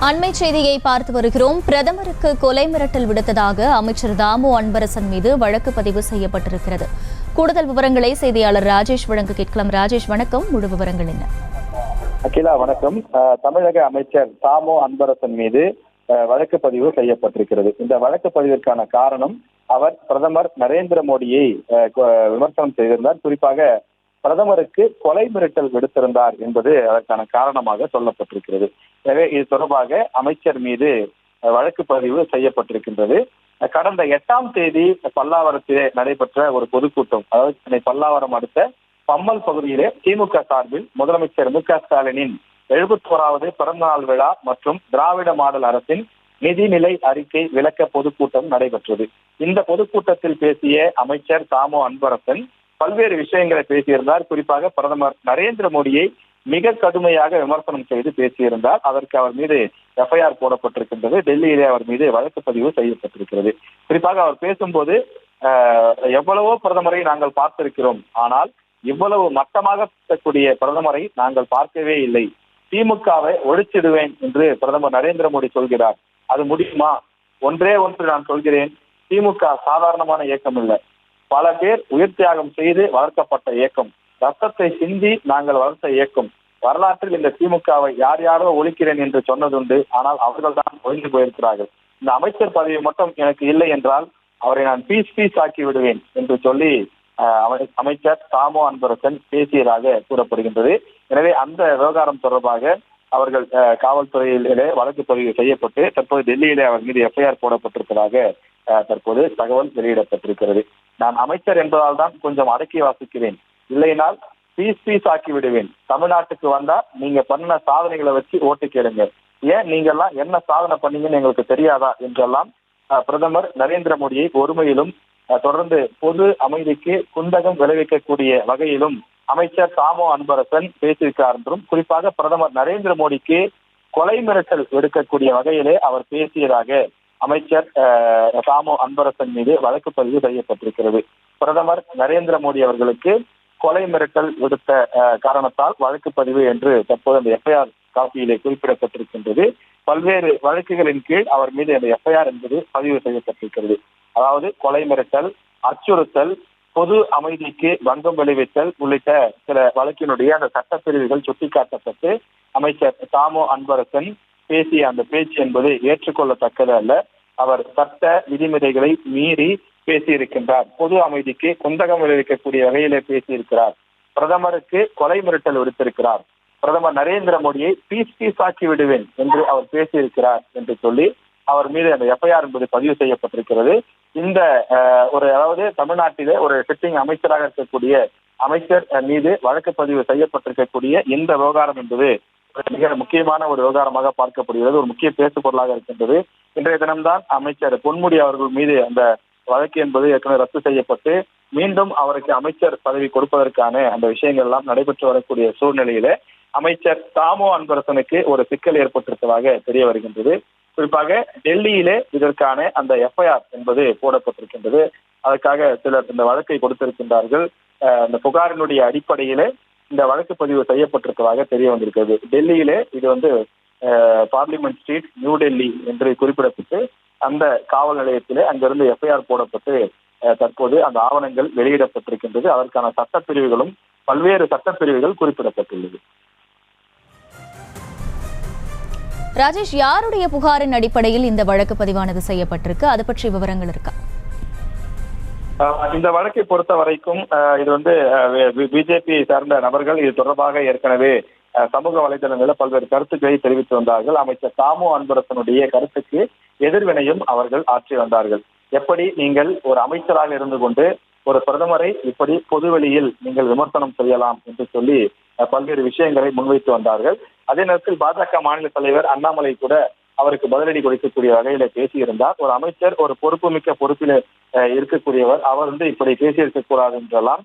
அண்மை செய்தியை பார்த்து வருகிறோம். பிரதமருக்கு கொலை மிரட்டல் விடுத்ததாக அமைச்சர் தாமு அன்பரசன் மீது வழக்கு பதிவு செய்யப்பட்டிருக்கிறது. கூடுதல் விவரங்களை செய்தியாளர் ராஜேஷ் வழங்க கேட்கலாம். ராஜேஷ் வணக்கம், முழு விவரங்கள் என்ன? அகிலா வணக்கம். தமிழக அமைச்சர் தாமு அன்பரசன் மீது வழக்கு பதிவு செய்யப்பட்டிருக்கிறது. இந்த வழக்கு பதிவிற்கான காரணம், அவர் பிரதமர் நரேந்திர மோடியை விமர்சனம் செய்திருந்தார். குறிப்பாக பிரதமருக்கு கொலை மிரட்டல் விடுத்திருந்தார் என்பது அதற்கான காரணமாக சொல்லப்பட்டிருக்கிறது. எனவே இது தொடர்பாக அமைச்சர் மீது வழக்கு பதிவு செய்யப்பட்டிருக்கின்றது. கடந்த 8ஆம் தேதி பல்லாவரத்திலே நடைபெற்ற ஒரு பொதுக்கூட்டம், அதாவது சென்னை பல்லாவரம் அடுத்த பம்மல் பகுதியிலே திமுக சார்பில் முதலமைச்சர் மு.க. ஸ்டாலினின் 71வது பிறந்தநாள் விழா மற்றும் திராவிட மாடல் அரசின் நிதிநிலை அறிக்கை விளக்க பொதுக்கூட்டம் நடைபெற்றது. இந்த பொதுக்கூட்டத்தில் பேசிய அமைச்சர் தாமு அன்பரசன் பல்வேறு விஷயங்களை பேசியிருந்தார். குறிப்பாக பிரதமர் நரேந்திர மோடியை மிக கடுமையாக விமர்சனம் செய்து பேசியிருந்தார். அதற்கு அவர் மீது எஃப்ஐஆர் போடப்பட்டிருக்கின்றது. டெல்லியிலே அவர் மீது வழக்கு பதிவு செய்யப்பட்டிருக்கிறது. குறிப்பாக அவர் பேசும்போது, எவ்வளவோ பிரதமரை நாங்கள் பார்த்திருக்கிறோம், ஆனால் இவ்வளவு மட்டமாக பேசக்கூடிய பிரதமரை நாங்கள் பார்க்கவே இல்லை. திமுகவை ஒழிச்சிடுவேன் என்று பிரதமர் நரேந்திர மோடி சொல்கிறார். அது முடியுமா? ஒன்றே ஒன்று நான் சொல்கிறேன், திமுக சாதாரணமான இயக்கம் இல்லை. பல பேர் உயிர் தியாகம் செய்து வளர்க்கப்பட்ட இயக்கம், ரத்தத்தை சிந்தி நாங்கள் வளர்த்த இயக்கம். வரலாற்றில் இந்த திமுகவை யார் யாரோ ஒழிக்கிறேன் என்று சொன்னதுண்டு, ஆனால் அவர்கள் தான் ஒழிந்து போயிருக்கிறார்கள். இந்த அமைச்சர் பதவி மட்டும் எனக்கு இல்லை என்றால் அவரை நான் பீஸ் ஆக்கி விடுவேன் என்று சொல்லி அமைச்சர் தாமு அன்பரசன் பேசியதாக கூறப்படுகின்றது. எனவே அந்த விவகாரம் தொடர்பாக அவர்கள் காவல்துறையிலே வழக்கு பதிவு செய்யப்பட்டு தற்போது டெல்லியிலே அவர் மீது எஃப்ஐஆர் போடப்பட்டிருப்பதாக தற்போது தகவல் வெளியிடப்பட்டிருக்கிறது. நான் அமைச்சர் என்பதால் தான் கொஞ்சம் அடக்கி வாசிக்கிறேன், இல்லைனால் பீஸ் ஆக்கி விடுவேன். தமிழ்நாட்டுக்கு வந்தா நீங்க பண்ண சாதனைகளை வச்சு ஓட்டு கேளுங்க, ஏன் நீங்க எல்லாம் என்ன சாதனை பண்ணீங்கன்னு எங்களுக்கு தெரியாதா என்றெல்லாம் பிரதமர் நரேந்திர மோடியை ஒருமையிலும் தொடர்ந்து பொது அமைதிக்கு குந்தகம் விளைவிக்கக்கூடிய வகையிலும் அமைச்சர் தாமு அன்பரசன் பேசியிருக்கிறார் என்றும், குறிப்பாக பிரதமர் நரேந்திர மோடிக்கு கொலை மிரட்டல் விடுக்கக்கூடிய வகையிலே அவர் பேசியதாக அமைச்சர் தாமு அன்பரசன் மீது வழக்கு பதிவு செய்யப்பட்டிருக்கிறது. பிரதமர் நரேந்திர மோடி அவர்களுக்கு கொலை மிரட்டல் விடுத்த காரணத்தால் வழக்கு பதிவு என்று தற்போது அந்த எஃப்ஐஆர் காப்பியிலே குறிப்பிடப்பட்டிருக்கின்றது. பல்வேறு வழக்குகளின் கீழ் அவர் மீது அந்த எஃப்ஐஆர் என்பது பதிவு செய்யப்பட்டிருக்கிறது. அதாவது கொலை மிரட்டல், அச்சுறுத்தல், பொது அமைதிக்கு பங்கம் விளைவித்தல் உள்ளிட்ட சில வழக்கினுடைய அந்த சட்டப்பிரிவுகள் சுட்டிக்காட்டப்பட்டு அமைச்சர் தாமு அன்பரசன் பேசிய அந்த பேச்சு என்பது ஏற்றுக்கொள்ளத்தக்கது அல்ல. அவர் சட்ட விதிமுறைகளை மீறி பேசியிருக்கின்றார். பொது அமைதிக்கு குந்தகம் விளைவிக்கக்கூடிய வகையிலே பேசியிருக்கிறார். பிரதமருக்கு கொலை மிரட்டல் விடுத்திருக்கிறார். பிரதமர் நரேந்திர மோடியை பீஸ் ஆக்கி விடுவேன் என்று அவர் பேசியிருக்கிறார் என்று சொல்லி அவர் மீது அந்த எஃப்ஐஆர் என்பது பதிவு செய்யப்பட்டிருக்கிறது. இந்த அதாவது தமிழ்நாட்டிலே ஒரு சிட்டிங் அமைச்சராக இருக்கக்கூடிய அமைச்சர் மீது வழக்கு பதிவு செய்யப்பட்டிருக்கக்கூடிய இந்த விவகாரம் என்பது மிக முக்கியமான ஒரு விவகாரமாக பார்க்கப்படுகிறது. ஒரு முக்கிய பேசு பொருளாக இருக்கின்றது. இன்றைய தினம்தான் அமைச்சர் பொன்முடி அவர்கள் மீது அந்த வழக்கு என்பது ஏற்கனவே ரத்து செய்யப்பட்டு மீண்டும் அவருக்கு அமைச்சர் பதவி கொடுப்பதற்கான அந்த விஷயங்கள் எல்லாம் நடைபெற்று வரக்கூடிய சூழ்நிலையில அமைச்சர் தாமு அன்பரசனுக்கு ஒரு சிக்கல் ஏற்பட்டிருப்பதாக தெரிய வருகின்றது. குறிப்பாக டெல்லியிலே இதற்கான அந்த எஃப்ஐஆர் என்பது போடப்பட்டிருக்கின்றது. அதற்காக சிலர் இந்த வழக்கை கொடுத்திருக்கின்றார்கள். இந்த புகாரினுடைய அடிப்படையிலே இந்த வழக்கு பதிவு செய்யப்பட்டிருப்பதாக தெரிய வந்திருக்கிறது. டெல்லியிலே இது பார்லிமெண்ட் ஸ்ட்ரீட், நியூ டெல்லி என்று குறிப்பிடப்பட்டு அந்த காவல் நிலையத்திலே அங்கிருந்து எஃப்ஐஆர் போடப்பட்டு தற்போது அந்த ஆவணங்கள் வெளியிடப்பட்டிருக்கின்றது. அதற்கான சட்டப்பிரிவுகளும் பல்வேறு சட்டப்பிரிவுகள் குறிப்பிடப்பட்டுள்ளது. ராஜேஷ், யாருடைய புகாரின் அடிப்படையில் இந்த வழக்கு பதிவானது செய்யப்பட்டிருக்கு? அது பற்றி விவரங்கள் இருக்கா? இந்த வழக்கை பொறுத்த வரைக்கும் இது பிஜேபி சார்ந்த நபர்கள் இது தொடர்பாக ஏற்கனவே சமூக வலைதளங்களில் பல்வேறு கருத்துக்களை தெரிவித்து வந்தார்கள். அமைச்சர் தாமு அன்பரசனுடைய கருத்துக்கு எதிர்வினையும் அவர்கள் ஆற்றி வந்தார்கள். எப்படி நீங்கள் ஒரு அமைச்சராக இருந்து கொண்டு ஒரு பிரதமரை இப்படி பொதுவெளியில் நீங்கள் விமர்சனம் செய்யலாம் என்று சொல்லி பல்வேறு விஷயங்களை முன்வைத்து வந்தார்கள். அதே நேரத்தில் பாஜக மாநில தலைவர் அண்ணாமலை கூட அவருக்கு பதிலடி கொடுக்கக்கூடிய வகையில பேசியிருந்தார். ஒரு அமைச்சர் ஒரு பொறுப்புமிக்க பொறுப்பில் இருக்கக்கூடியவர், அவர் இப்படி பேசியிருக்க கூடாது என்றெல்லாம்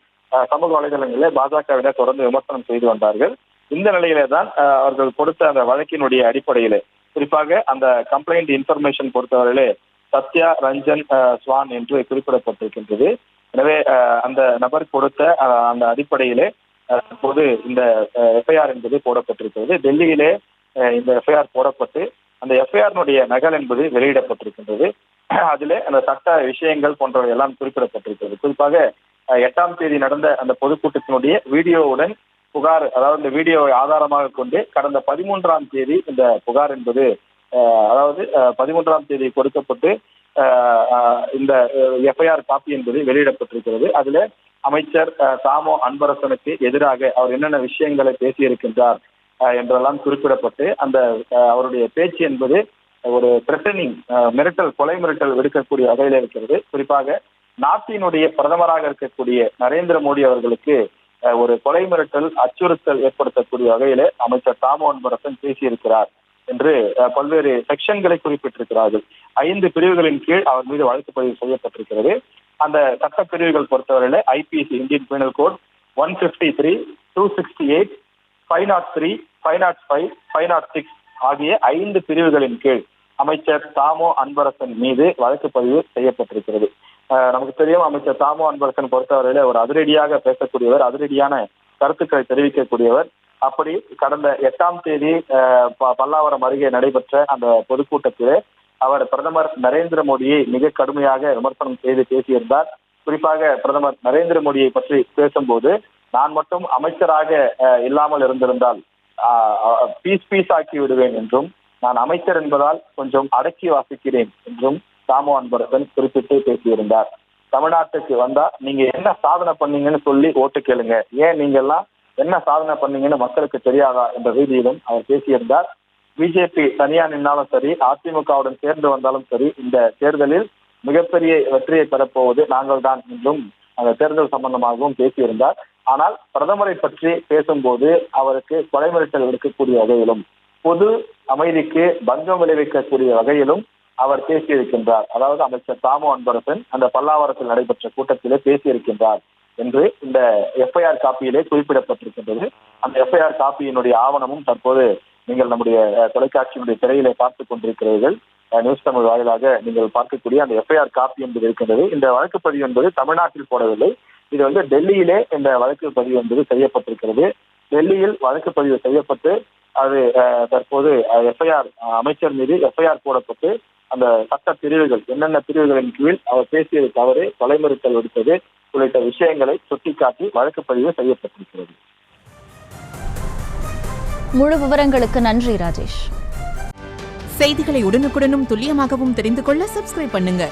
சமூக வலைதளங்களில் பாஜகவினர் தொடர்ந்து விமர்சனம் செய்து வந்தார்கள். இந்த நிலையிலே தான் அவர்கள் கொடுத்த அந்த வழக்கினுடைய அடிப்படையிலே, குறிப்பாக அந்த கம்ப்ளைண்ட் இன்ஃபர்மேஷன் பொறுத்தவரையிலே சத்யா ரஞ்சன் ஸ்வான் என்று குறிப்பிடப்பட்டிருக்கின்றது. எனவே அந்த நபர் கொடுத்த அந்த அடிப்படையிலே தற்போது இந்த எஃப்ஐஆர் என்பது போடப்பட்டிருக்கிறது. டெல்லியிலே இந்த எஃப்ஐஆர் போடப்பட்டு அந்த எஃப்ஐஆரினுடைய நகல் என்பது வெளியிடப்பட்டிருக்கின்றது. அதிலே அந்த சட்ட விஷயங்கள் போன்றவை எல்லாம் குறிப்பிடப்பட்டிருக்கிறது. குறிப்பாக 8ஆம் தேதி நடந்த அந்த பொதுக்கூட்டத்தினுடைய வீடியோவுடன் புகார், அதாவது இந்த வீடியோவை ஆதாரமாக கொண்டு கடந்த 13ஆம் தேதி இந்த புகார் என்பது அதாவது 13ஆம் தேதி கொடுக்கப்பட்டு இந்த எஃப்ஐஆர் காப்பி என்பது வெளியிடப்பட்டிருக்கிறது. அதுல அமைச்சர் தாமோ அன்பரசனுக்கு எதிராக அவர் என்னென்ன விஷயங்களை பேசியிருக்கின்றார் என்றெல்லாம் குறிப்பிடப்பட்டு அந்த அவருடைய பேச்சு என்பது ஒரு த்ரெட்டனிங், மிரட்டல், கொலை மிரட்டல் விடுக்கக்கூடிய வகையில் இருக்கிறது. குறிப்பாக நாட்டினுடைய பிரதமராக இருக்கக்கூடிய நரேந்திர மோடி அவர்களுக்கு ஒரு கொலை மிரட்டல், அச்சுறுத்தல் ஏற்படுத்தக்கூடிய வகையில அமைச்சர் தாமோ அன்பரசன் பேசியிருக்கிறார் என்று பல்வேறு செக்ஷன்களை குறிப்பிட்டிருக்கிறார்கள். 5 பிரிவுகளின் கீழ் அவர் மீது வழக்கு பதிவு செய்யப்பட்டிருக்கிறது. அந்த சட்ட பிரிவுகள் பொறுத்தவரையில ஐபிசி, இந்தியன் பீனல் கோட் 153, 268, 503, 505, 506 ஆகிய 5 பிரிவுகளின் கீழ் அமைச்சர் தாமோ அன்பரசன் மீது வழக்கு பதிவு செய்யப்பட்டிருக்கிறது. நமக்கு தெரியும், அமைச்சர் தாமோ அன்பரசன் பொறுத்தவரையில ஒரு அதிரடியாக பேசக்கூடியவர், அதிரடியான கருத்துக்களை தெரிவிக்கக்கூடியவர். அப்படி கடந்த 8ஆம் தேதி பல்லாவரம் அருகே நடைபெற்ற அந்த பொதுக்கூட்டத்திலே அவர் பிரதமர் நரேந்திர மோடியை மிக கடுமையாக விமர்சனம் செய்து பேசியிருந்தார். குறிப்பாக பிரதமர் நரேந்திர மோடியை பற்றி பேசும்போது, நான் மட்டும் அமைச்சராக இல்லாமல் இருந்திருந்தால் பீஸ் ஆக்கி விடுவேன் என்றும், நான் அமைச்சர் என்பதால் கொஞ்சம் அடக்கி வாசிக்கிறேன் என்றும் தாமோ அன்பரசன் குறிப்பிட்டு பேசியிருந்தார். தமிழ்நாட்டுக்கு வந்தா நீங்க என்ன சாதனை பண்ணீங்கன்னு சொல்லி ஓட்டு கேளுங்க, ஏன் நீங்க எல்லாம் என்ன சாதனை பண்ணீங்கன்னு மக்களுக்கு தெரியாதா என்ற ரீதியிலும் அவர் பேசியிருந்தார். பிஜேபி தனியா நின்னாலும் சரி, அதிமுகவுடன் சேர்ந்து வந்தாலும் சரி, இந்த தேர்தலில் மிகப்பெரிய வெற்றியை பெறப்போவது நாங்கள் தான் என்றும் அந்த தேர்தல் சம்பந்தமாகவும் பேசியிருந்தார். ஆனால் பிரதமரை பற்றி பேசும்போது அவருக்கு கொலை மிரட்டல் விடுக்கக்கூடிய வகையிலும், பொது அமைதிக்கு பங்கம் விளைவிக்கக்கூடிய வகையிலும் அவர் பேசியிருக்கின்றார். அதாவது அமைச்சர் தாமோ அன்பரசன் அந்த பல்லாவரத்தில் நடைபெற்ற கூட்டத்திலே பேசியிருக்கின்றார் என்று இந்த எஃப்ஐஆர் காப்பியிலே குறிப்பிடப்பட்டிருக்கின்றது. அந்த எஃப்ஐஆர் காப்பியினுடைய ஆவணமும் தற்போது நீங்கள் நம்முடைய தொலைக்காட்சியினுடைய திரையிலே பார்த்துக் கொண்டிருக்கிறீர்கள். நியூஸ் தமிழ் வாயிலாக நீங்கள் பார்க்கக்கூடிய அந்த எஃப்ஐஆர் காப்பி என்பது இருக்கின்றது. இந்த வழக்கு பதிவு என்பது தமிழ்நாட்டில் போடவில்லை, இது டெல்லியிலே இந்த வழக்கு பதிவு என்பது செய்யப்பட்டிருக்கிறது. டெல்லியில் வழக்கு பதிவு செய்யப்பட்டு அது தற்போது எஃப்ஐஆர், அமைச்சர் மீது எஃப்ஐஆர் போடப்பட்டு அந்த சட்ட பிரிவுகள், என்னென்ன பிரிவுகளின் கீழ் அவர் பேசியது தவறு, கொலை மிரட்டல் விடுத்தது உள்ளிட்ட விஷயங்களை சுட்டிக்காட்டி வழக்கு பதிவு செய்யப்பட்டிருக்கிறது. முழு விவரங்களுக்கு நன்றி ராஜேஷ். செய்திகளை உடனுக்குடனும் துல்லியமாகவும் தெரிந்து கொள்ள சப்ஸ்கிரைப் பண்ணுங்க.